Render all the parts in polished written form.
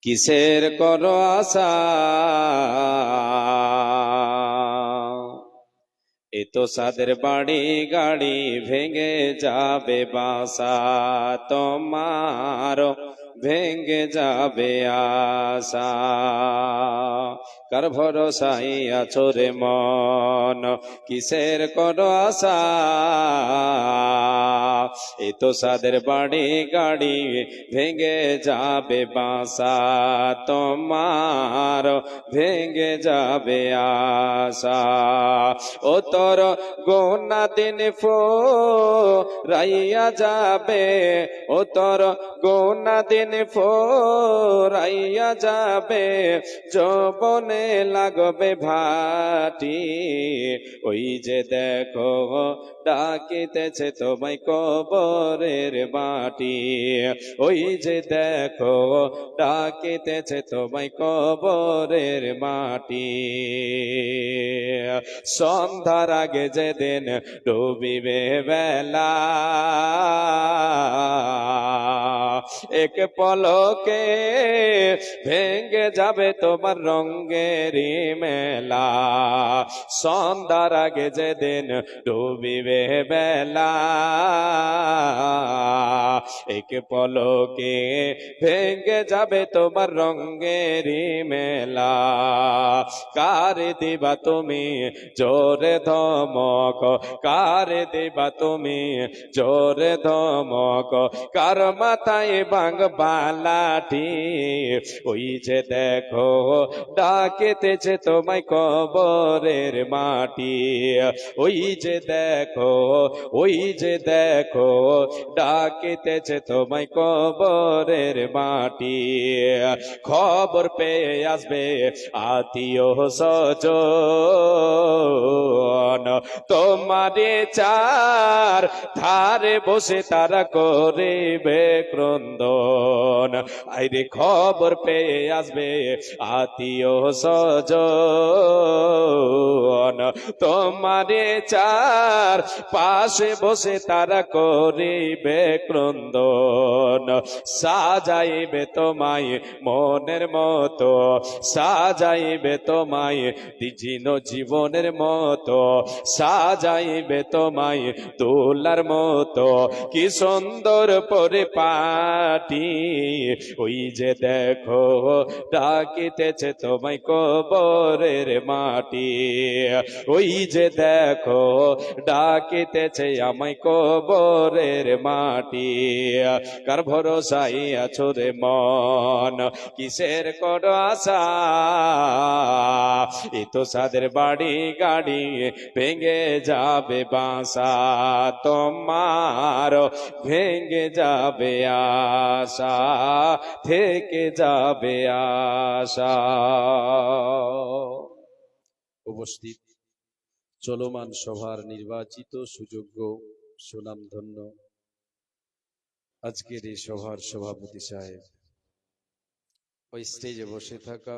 কিসের করো আশা, এ তো সাদের বাড়ি গাড়ি ভেঙে যাবে বাসা, তোমার ভেঙে যাবে আশা। কার ভরসায় আছো রে মন, কিসের করো আশা, এ তো সাদের বাড়ি গাড়ি ভেঙে যাবে বাসা, তোমার ভেঙে যাবে আশা। ও তোর গোনা দিন রাইয়া যাবে, ও তোর গোনা দিন রাইয়া যাবে, যৌবনে লাগবে ভাটি। ওই যে দেখো ডাকিতেছে তোমায় কবরের মাটি, ওই যে দেখো ডাকিতেছে তোমায় কবরের মাটি। সন্ধ্যার আগে যেদিন ডুবিবে বেলা, এক পলকে ভেঙে যাবে তোমার রঙেরই মেলা। সন্ধ্যার আগে যেদিন ডুবিবে বেলা, এক পলকে ভেঙে যাবে তোমার রঙেরই মেলা। কার দিবা তুমি জোরে ধমক, কার দিবা তুমি জোরে ধমক, কার মাথায় ভাঙবা লাঠি। ওই যে দেখো ডাকিতেছে তোমায় কবরের মাটি, ওই যে দেখো, ওই যে দেখো ডাকিতেছে তোমায় কবরের মাটি। খবর পেয়ে আসবে আত্মীয় স্বজন, তোমারে চার ধারে বসে তারা করিবে ক্রন্দন। আইরে খবর পেয়ে আসবে আত্মীয় স্বজন, তোমারে চার পাশে বসে তারা করিবে ক্রন্দন। সাজাইবে তোমায় মনের মতো, সাজাইবে তোমায় জীর্ণ জীবনের মতো, সাজাইবে তোমায় দোলার মতো, কি সুন্দর পরিপাটি। ওই যে দেখো ডাকিতেছে তোমায় কবরের মাটি, ওই যে দেখো ডাকিতেছে আমায় কবরের মাটি। কার ভরসায় আছো রে মন, কিসের করো আশা, এ তো সাদের বাড়ি গাড়ি ভেঙে যাবে বাসা, তোমার ভেঙে যাবে আশা, থেকে যাবে আশা। উপস্থিত চলমান সভার নির্বাচিত সুযোগ্য সুনামধন্য আজকের এই সভার সভাপতি সাহেব, ওই স্টেজে বসে থাকা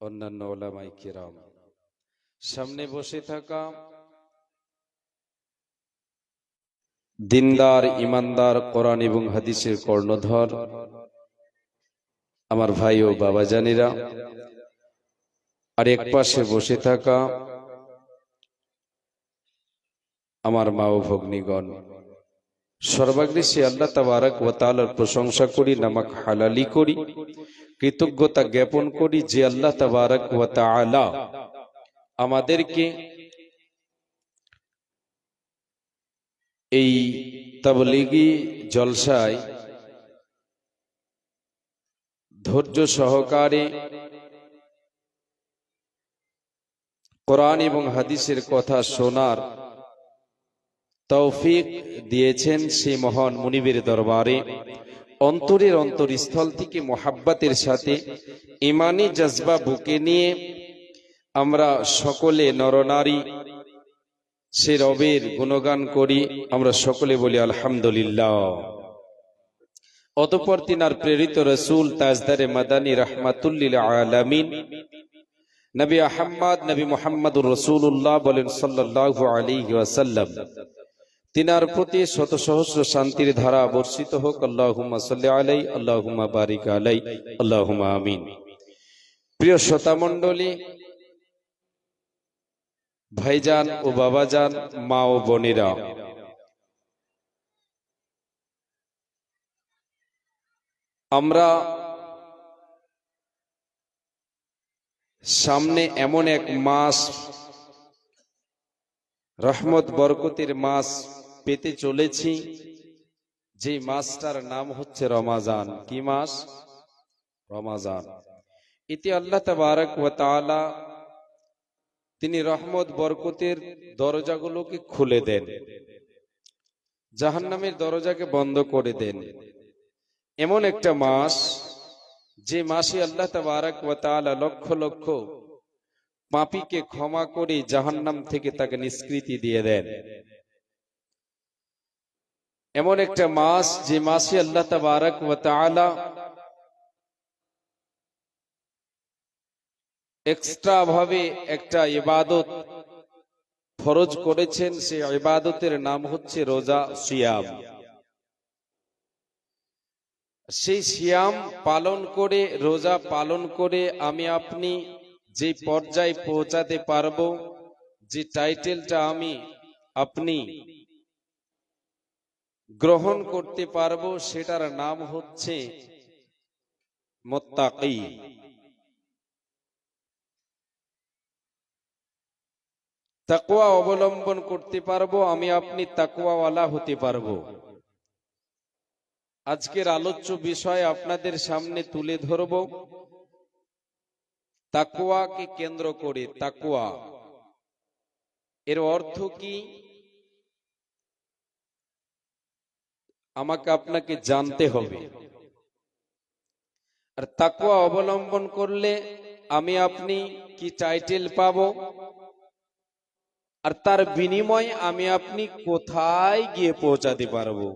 অন্যান্য ওলামায়ে কেরাম, সামনে বসে থাকা দিনদার ইমানদার কোরআন এবং হাদিসের কর্ণধর আমার ভাই ও বাবা জানেরা, আর এক পাশে বসে থাকা আমার মা ও ভগ্নীগণ, সর্বাগ্রে সে আল্লাহ তাবারক ওয়া তাআলার প্রশংসা করি, নামাক হালালি করি, কৃতজ্ঞতা জ্ঞাপন করি যে আল্লাহ তাবারক ওয়া তাআলা আমাদেরকে এই তাবলীগী জলসায় ধৈর্য সহকারে কোরআন এবং হাদিসের কথা শোনার তৌফিক দিয়েছেন। সেই মহান মুনিবের দরবারে অন্তরের অন্তরস্থল থেকে মোহাব্বতের সাথে ঈমানি জজবা বুকে নিয়ে আমরা সকলে নরনারী সে রবের গুণগান করি। আমরা সকলে বলি আলহামদুলিল্লাহ। অতঃপর তিনার প্রেরিত রসুল তাজদারে মাদানী রাহমাতুল্লিল আলামিন নবী আহমদ নবী মুহাম্মদুর রাসূলুল্লাহ বলেন সাল্লাল্লাহু আলাইহি ওয়াসাল্লাম, তিনার প্রতি শত সহস্র শান্তির ধারা বর্ষিত হোক। আল্লাহুম্মা সাল্লি আলাই, আল্লাহুম্মা বারিক আলাই, আল্লাহুম্মা আমিন। প্রিয় শ্রোতা মণ্ডলী, ভাইজান ও বাবাজান, মা ও বোনেরা, আমরা সামনে এমন এক মাস, রহমত বরকতের মাস পেতে চলেছি, যে মাসটার নাম হচ্ছে রমাজান। কি মাস? রমাজান। এতে আল্লাহ তাবারক ওয়া তাআলা তিনি রহমত বরকতের দরজাগুলোকে খুলে দেন, জাহান্নামের দরজাকে বন্ধ করে দেন। এমন একটা মাস, যে মাসে আল্লাহ তাবারক ওয়া তাআলা লক্ষ লক্ষ পাপীকে ক্ষমা করে জাহান্নাম থেকে তাকে নিষ্কৃতি দিয়ে দেন। এমন একটা মাস, যে মাসে আল্লাহ তাবারক ওয়া তাআলা এক্সট্রা ভাবে একটা ইবাদত ফরজ করেছেন। সেই ইবাদতের নাম হচ্ছে রোজা, সিয়াম। সেই সিয়াম পালন করে, রোজা পালন করে আমি আপনি যে পর্যায়ে পৌঁছাতে পারবো, যে টাইটেলটা আমি আপনি গ্রহণ করতে পারবো, সেটার নাম হচ্ছে মুত্তাকি। তাকওয়া অবলম্বন করতে পারবো, আমি আপনি তাকওয়াওয়ালা হতে পারবো। আজকের আলোচ্য বিষয় আপনাদের সামনে তুলে ধরব তাকওয়াকে কেন্দ্র করে। তাকওয়া এর অর্থ কি আমাকে আপনাকে জানতে হবে। আর তাকওয়া অবলম্বন করলে আমি আপনি কি টাইটেল পাবো, আর তার বিনিময়ে আমি আপনি কোথায় গিয়ে পৌঁছাতে পারবো।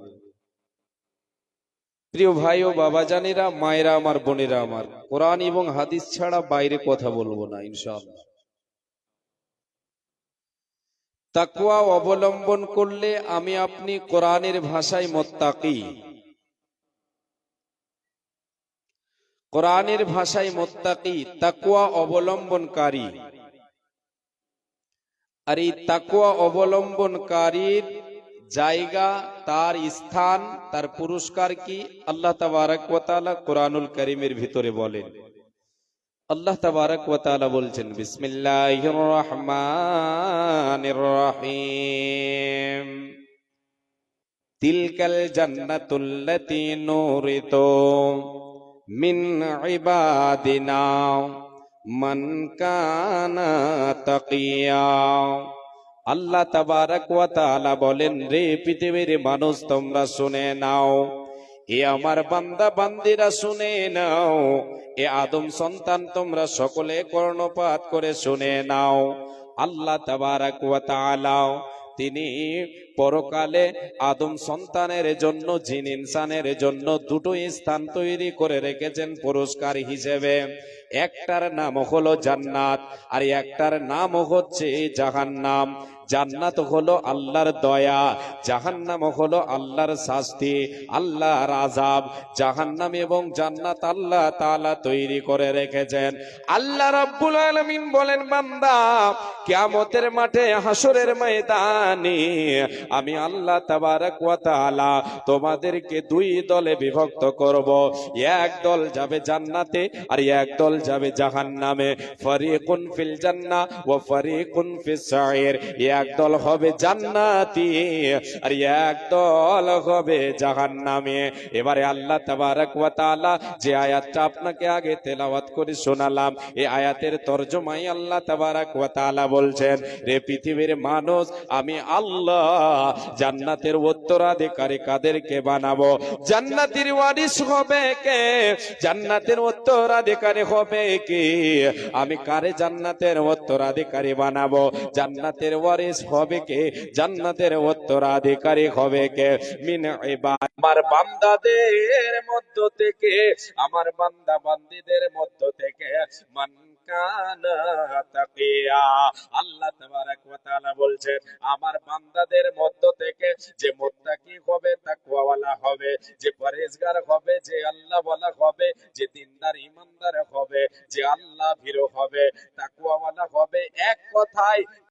প্রিয় ভাই ও বাবাজানেরা, মায়েরা আমার, বোনেরা আমার, কোরআন এবং হাদিস ছাড়া বাইরে কথা বলবো না ইনশাআল্লাহ। তাকওয়া অবলম্বন করলে আমি আপনি কোরআনের ভাষায় মুত্তাকি, কোরআনের ভাষায় মুত্তাকি, তাকওয়া অবলম্বনকারী। আর এই তাকওয়া অবলম্বনকারীর জায়গা, তার স্থান, তার পুরস্কার কি আল্লাহ তাবারক ওয়া তাআলা কোরআনুল কারীমের ভিতরে বলেন। আল্লাহ তাবারক ওয়া তাআলা বলছেন, বিসমিল্লাহির রহমানির রহিম, তিলকাল জান্নাতুল্লাতী নুরিতু মিন ইবাদিনা মান কানা তাকিয়া। আল্লাহ তাবারক ওয়া তাআলা বলেন, রে পৃথিবীর মানুষ, তোমরা শুনে নাও, এ আমার বান্দা বান্দিরা শুনে নাও, এ আদম সন্তান তোমরা সকলে কর্ণপাত করে শুনে নাও। আল্লাহ তাবারক ওয়া তাআলা তিনি পরকালে আদম সন্তানের জন্য, জিন ইনসানের জন্য দুটো স্থান তৈরি করে রেখেছেন পুরস্কার হিসেবে। একটার নাম হলো জান্নাত, আর একটার নাম হচ্ছে জাহান্নাম। জান্নাত হলো আল্লাহর দয়া, জাহান্নাম হলো আল্লাহর শাস্তি, আল্লাহর আযাব। জাহান্নাম এবং জান্নাত আল্লাহ তাআলা তৈরি করে রেখেছেন। আল্লাহ রাব্বুল আলামিন বলেন, বান্দা, কিয়ামতের মাঠে, হাসরের ময়দানে আমি আল্লাহ তাবারক ওয়া তাআলা তোমাদেরকে দুই দলে বিভক্ত করব। এক দল যাবে জান্নাতে, আর এক দল যাবে জাহান্নামে। ফারিকুন ফিল জান্নাহ ওয়া ফারিকুন ফিস সাইর। এক দল হবে জান্নাতি, আর এক দল হবে জাহান্নামে। এবারে আল্লাহ তাবারক ওয়া তাআলা যে আয়াতটা আপনাকে আগে তেলাওয়াত করে শোনালাম, এই আয়াতের তরজমায় আল্লাহ তাবারক ওয়া তাআলা বলছেন, রে পৃথিবীর মানুষ, আমি আল্লাহ জান্নাতের উত্তরাধিকারী কাদেরকে বানাবো? জান্নাতের ওয়ারিস হবে কে? জান্নাতের উত্তরাধিকারী হবে কে? আমি কারে জান্নাতের উত্তরাধিকারী বানাবো? জান্নাতের ওয়ারিস হবে কে? জান্নাতের উত্তরাধিকারী হবে কে? মিন ইবাদ আমার বান্দাদের মধ্য থেকে, আমার বান্দা বান্দীদের মধ্য থেকে মান কানা তাকিয়া, আল্লাহ তাবারাক ওয়া তাআলা বলছেন আমার বান্দাদের মধ্য থেকে যে মুত্তাকি হবে, তাকওয়াওয়ালা হবে, যে পরহেজগার হবে, যে আল্লাহ ওয়ালা হবে, যে দিনদার ঈমানদার হবে, যে আল্লাহ ভীরু হবে, তাকওয়াওয়ালা হবে, এক কথায়